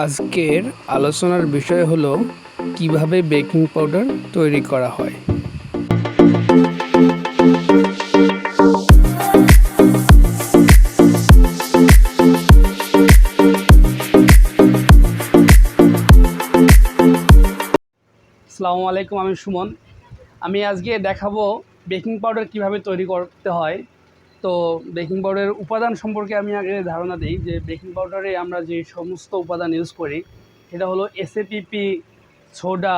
আজকের আলোচনার বিষয় হলো কিভাবে বেকিং পাউডার তৈরি করা হয়। আসসালামু আলাইকুম, আমি সুমন। আমি আজকে দেখাবো বেকিং পাউডার কিভাবে তৈরি করতে হয়। তো বেকিং পাউডারের উপাদান সম্পর্কে আমি আগে ধারণা দিই যে বেকিং পাউডারে আমরা যে সমস্ত উপাদান ইউজ করি সেটা হলো এসএপিপি, সোডা,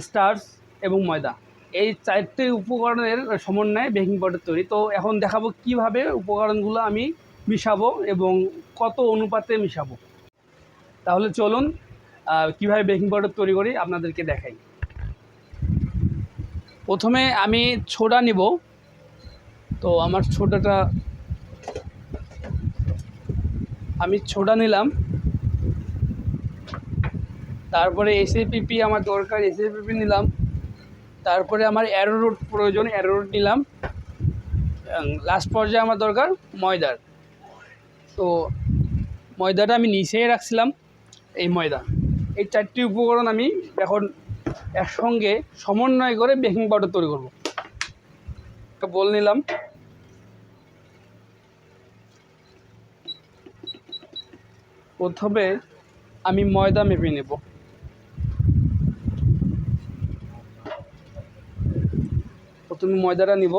স্টার্চ এবং ময়দা। এই চারটে উপকরণের সমন্বয়ে বেকিং পাউডার তৈরি। তো এখন দেখাবো কিভাবে উপকরণগুলো আমি মিশাবো এবং কত অনুপাতে মিশাবো। তাহলে চলুন কিভাবে বেকিং পাউডার তৈরি করি আপনাদেরকে দেখাই। প্রথমে আমি সোডা নিব। তো আমার আমি সোডা নিলাম। তারপরে এসএপিপি আমার দরকার, এসএপিপি নিলাম। তারপরে আমার অ্যারোরুট প্রয়োজন, অ্যারোরুট নিলাম। লাস্ট পর্যায়ে আমার দরকার ময়দার। তো ময়দাটা আমি নিচেই রাখছিলাম। এই চারটি উপকরণ আমি এখন একসঙ্গে সমন্বয় করে বেকিং পাউডার তৈরি করব। একটা বোল নিলাম। প্রথমে আমি ময়দা মেপে নেব। প্রথমে ময়দাটা নিব।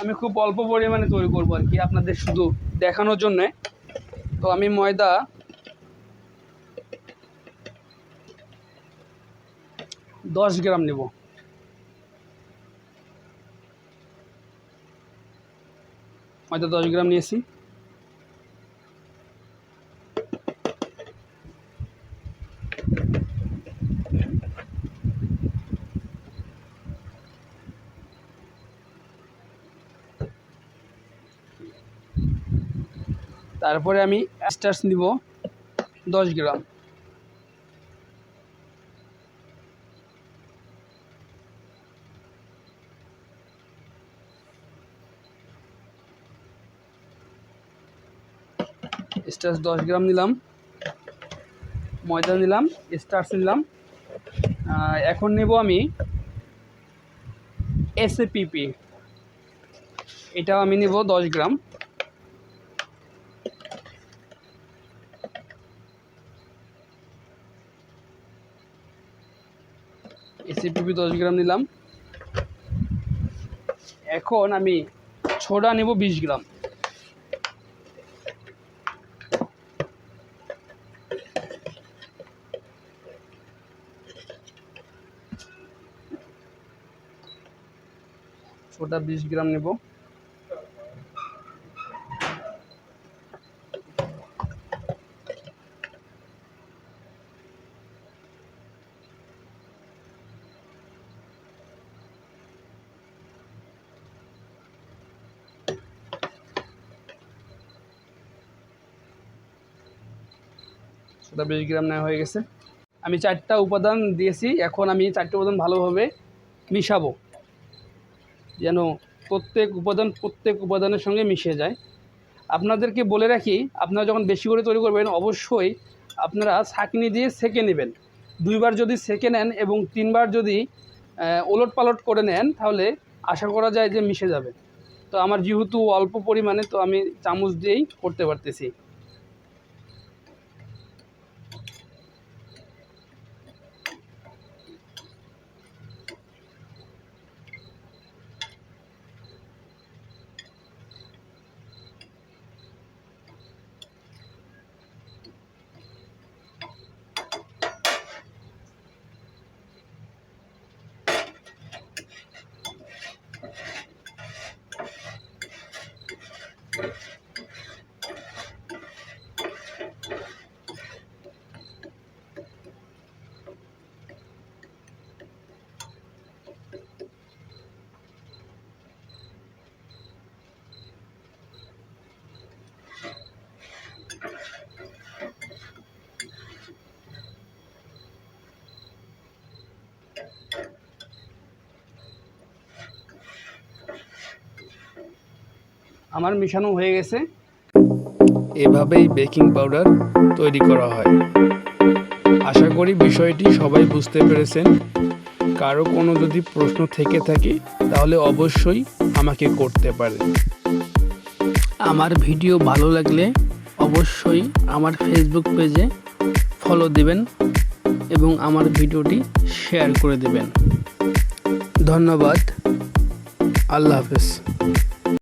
আমি খুব অল্প পরিমাণে তৈরি করব আর কি, আপনাদের শুধু দেখানোর জন্যে। তো আমি ময়দা 10 গ্রাম নেব। ময়দা 10 গ্রাম নিয়েছি। তারপরে আমি স্টার্চ নিব 10 গ্রাম। স্টার্চ 10 গ্রাম নিলাম, ময়দা নিলাম, স্টার্চ নিলাম। এখন নেব আমি এসএপিপি। এটাও আমি নেব 10 গ্রাম। এসএপিপি 10 গ্রাম নিলাম। এখন আমি সোডা নেব 20 গ্রাম। সোডা 20 গ্রাম নেব। সোডা 20 গ্রাম নেওয়া হয়ে গেছে। আমি 4টা উপাদান দিয়েছি। এখন আমি 4টে উপাদান ভালোভাবে মিশাবো যেন প্রত্যেক উপাদানের সঙ্গে মিশে যায়। আপনাদেরকে বলে রাখি, আপনারা যখন বেশি করে তৈরি করবেন অবশ্যই আপনারা ছাঁকনি দিয়ে সেঁকে নেবেন। 2বার যদি সেঁকে নেন এবং 3বার যদি ওলট পালট করে নেন তাহলে আশা করা যায় যে মিশে যাবে। তো আমার যেহেতু অল্প পরিমাণে, তো আমি চামচ দিয়েই করতে পারতেছি। আমার মিশানো হয়ে গেছে। এভাবেই বেকিং পাউডার তৈরি করা হয়। আশা করি বিষয়টি সবাই বুঝতে পেরেছেন। কারো কোনো যদি প্রশ্ন থেকে থাকে তাহলে অবশ্যই আমাকে করতে পারেন। আমার ভিডিও ভালো লাগলে অবশ্যই আমার ফেসবুক পেজে ফলো দিবেন এবং আমার ভিডিওটি শেয়ার করে দেবেন। ধন্যবাদ। আল্লাহ হাফেজ।